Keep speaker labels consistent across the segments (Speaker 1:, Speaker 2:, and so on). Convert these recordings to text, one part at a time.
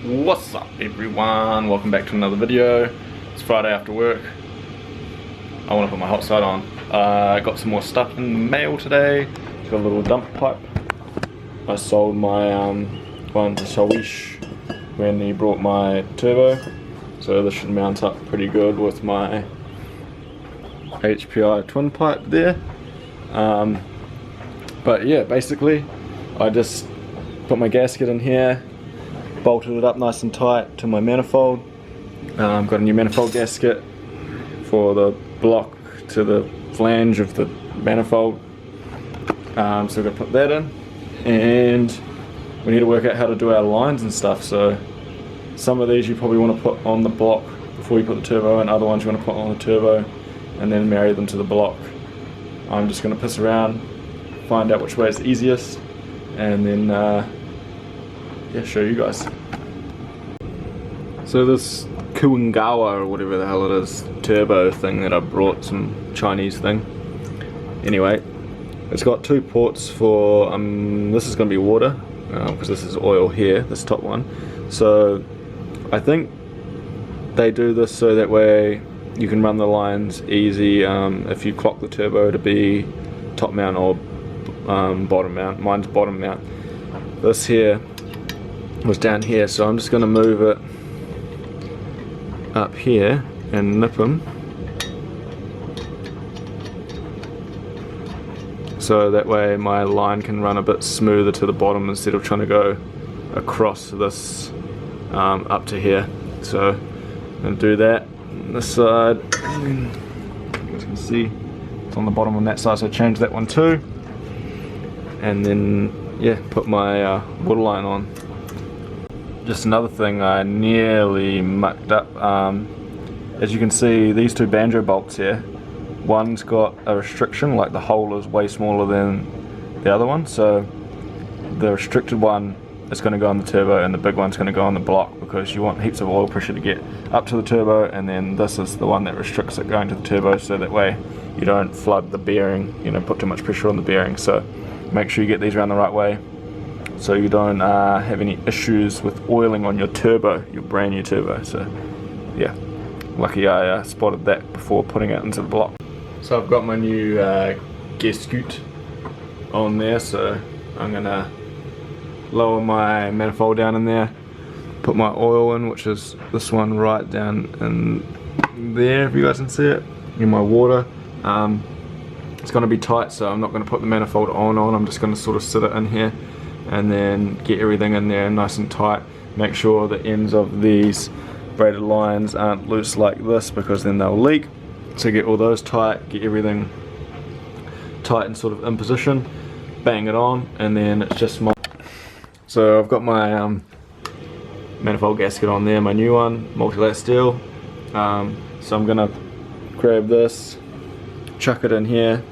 Speaker 1: What's up everyone, welcome back to another video. It's Friday after work. I want to put my hot side on. I got some more stuff in the mail today. Got a little dump pipe. I sold my one to Shawish when he brought my turbo, so this should mount up pretty good with my HPI twin pipe there. But yeah, basically I just put my gasket in here, bolted it up nice and tight to my manifold. Got a new manifold gasket for the block to the flange of the manifold, so we're going to put that in, and we need to work out how to do our lines and stuff. So some of these you probably want to put on the block before you put the turbo, and other ones you want to put on the turbo and then marry them to the block. I'm just going to piss around, find out which way is the easiest, and then yeah, show you guys. So this Kuingawa or whatever the hell it is turbo thing that I brought, some Chinese thing. Anyway, it's got two ports for this is going to be water because this is oil here, this top one. So I think they do this so that way you can run the lines easy if you clock the turbo to be top mount or bottom mount. Mine's bottom mount. This here was down here, so I'm just going to move it up here and nip them so that way my line can run a bit smoother to the bottom instead of trying to go across this up to here. So I'm going to do that on this side. You guys can see it's on the bottom on that side, so change that one too, and then yeah, put my water line on. Just another thing I nearly mucked up. As you can see, these two banjo bolts here, one's got a restriction, like the hole is way smaller than the other one, so the restricted one is going to go on the turbo and the big one's going to go on the block, because you want heaps of oil pressure to get up to the turbo, and then this is the one that restricts it going to the turbo, so that way you don't flood the bearing, you know, put too much pressure on the bearing. So make sure you get these around the right way so you don't have any issues with oiling on your turbo, your brand new turbo. So yeah, lucky I spotted that before putting it into the block. So I've got my new gasket on there, so I'm gonna lower my manifold down in there, put my oil in, which is this one right down in there, if you guys can see it, in my water. It's going to be tight, so I'm not going to put the manifold on, I'm just going to sort of sit it in here and then get everything in there nice and tight. Make sure the ends of these braided lines aren't loose like this, because then they'll leak. So get all those tight, get everything tight and sort of in position, bang it on, and then it's just my... So I've got my manifold gasket on there, my new one, multi-layer steel. So I'm gonna grab this, chuck it in here.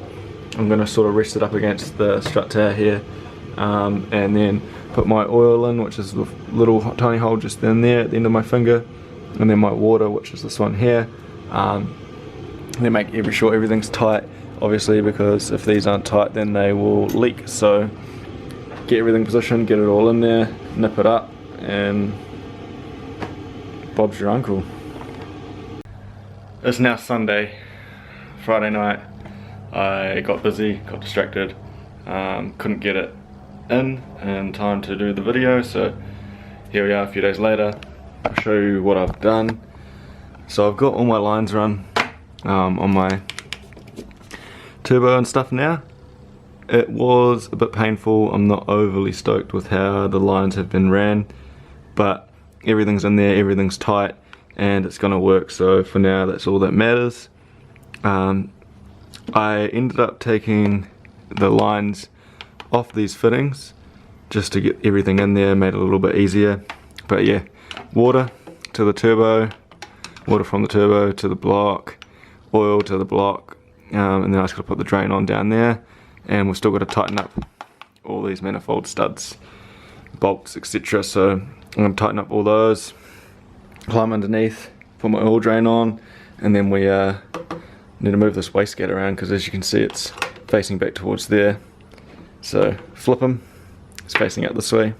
Speaker 1: I'm gonna sort of rest it up against the strut tower here, and then put my oil in, which is the little tiny hole just in there at the end of my finger, and then my water, which is this one here. Then make sure everything's tight, obviously, because if these aren't tight then they will leak. So get everything positioned, get it all in there, nip it up, and Bob's your uncle. It's now Sunday, Friday night. I got busy, got distracted, couldn't get it in time to do the video, so here we are a few days later. I'll show you what I've done. So I've got all my lines run on my turbo and stuff now. It was a bit painful. I'm not overly stoked with how the lines have been ran, but everything's in there, everything's tight, and it's gonna work. So for now, that's all that matters. I ended up taking the lines off these fittings just to get everything in there, made it a little bit easier. But yeah, water to the turbo, water from the turbo to the block, oil to the block, and then I just got to put the drain on down there, and we've still got to tighten up all these manifold studs, bolts, etc. So I'm going to tighten up all those, climb underneath, put my oil drain on, and then we need to move this wastegate around, because as you can see it's facing back towards there. So flip them, it's facing out this way,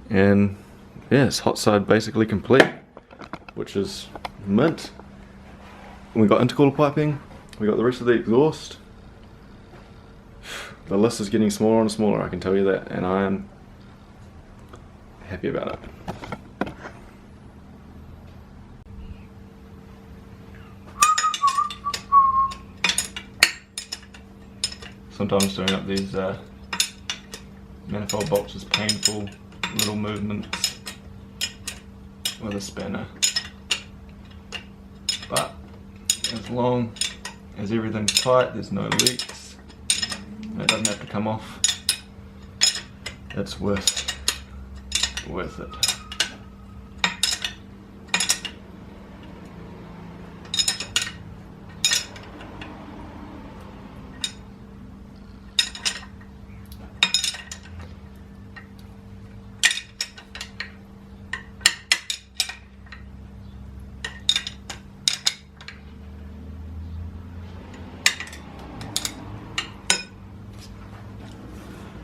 Speaker 1: and yeah, it's HotSide basically complete, which is mint. And we got intercooler piping, we got the rest of the exhaust. The list is getting smaller and smaller, I can tell you that, and I am happy about it. Sometimes doing up these manifold bolts is painful, little movements with a spanner. But as long as everything's tight, there's no leaks, and it doesn't have to come off, it's worth it.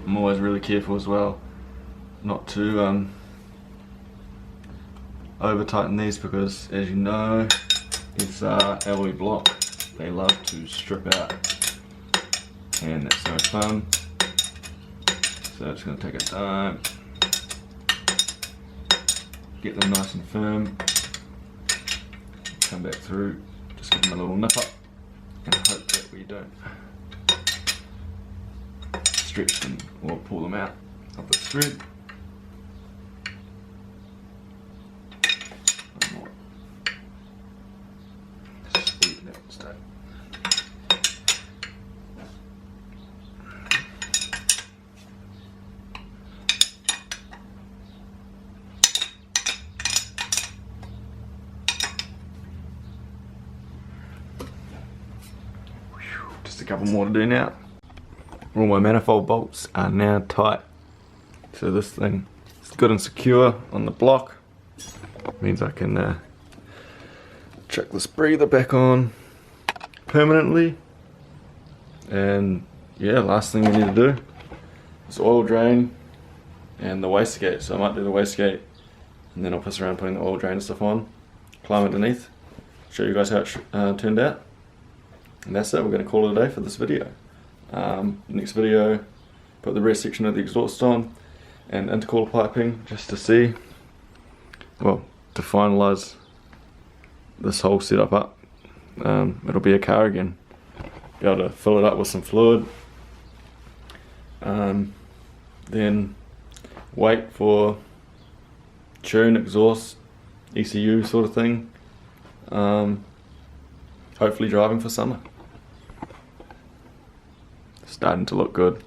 Speaker 1: I'm always really careful as well not to over tighten these, because as you know, it's alloy block, they love to strip out and that's no fun. So it's going to take a time, get them nice and firm, come back through, just give them a little nip up and hope that we don't stretch them or pull them out of the thread. Just a couple more to do now. All my manifold bolts are now tight, so this thing is good and secure on the block. Means I can chuck this breather back on permanently. And yeah, last thing we need to do is oil drain and the wastegate. So I might do the wastegate and then I'll piss around putting the oil drain and stuff on, climb underneath, show you guys how it turned out. And that's it, we're going to call it a day for this video. Next video, put the rear section of the exhaust on and intercooler piping just to see, well, to finalise this whole setup up. It'll be a car again. Be able to fill it up with some fluid, then wait for tune, exhaust, ECU sort of thing. Hopefully driving for summer. Starting to look good.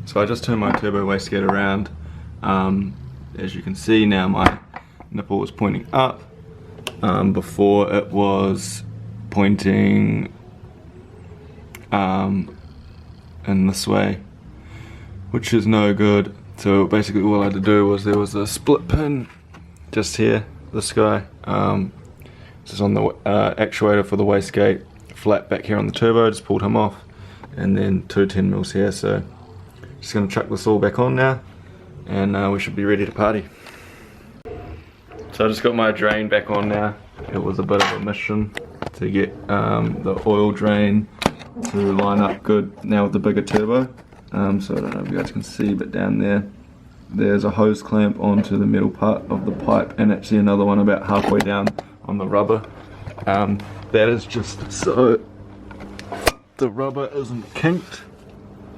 Speaker 1: So I just turned my turbo wastegate around. As you can see now, my nipple is pointing up. Before it was pointing in this way, which is no good. So basically all I had to do was, there was a split pin just here, this guy. This is on the actuator for the wastegate, flat back here on the turbo, just pulled him off, and then two 10mm here. So just going to chuck this all back on now, and we should be ready to party. So I just got my drain back on now. It was a bit of a mission to get the oil drain to line up good now with the bigger turbo. So I don't know if you guys can see, but down there, there's a hose clamp onto the metal part of the pipe, and actually another one about halfway down on the rubber. That is just so the rubber isn't kinked,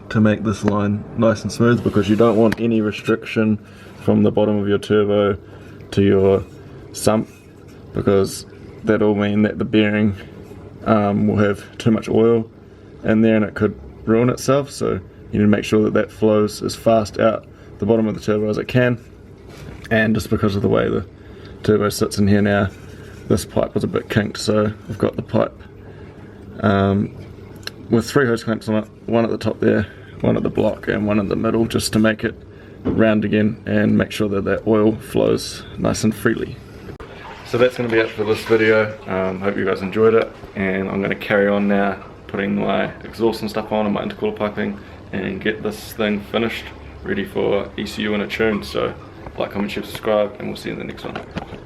Speaker 1: to make this line nice and smooth, because you don't want any restriction from the bottom of your turbo to your sump, because that'll mean that the bearing will have too much oil in there and it could ruin itself. So you need to make sure that that flows as fast out the bottom of the turbo as it can. And just because of the way the turbo sits in here now, this pipe was a bit kinked, so I've got the pipe with 3 hose clamps on it, one at the top there, one at the block and one in the middle, just to make it round again and make sure that that oil flows nice and freely. So that's going to be it for this video. Hope you guys enjoyed it, and I'm going to carry on now putting my exhaust and stuff on and my intercooler piping and get this thing finished, ready for ECU and a tune. So Like, comment, share, subscribe, and we'll see you in the next one.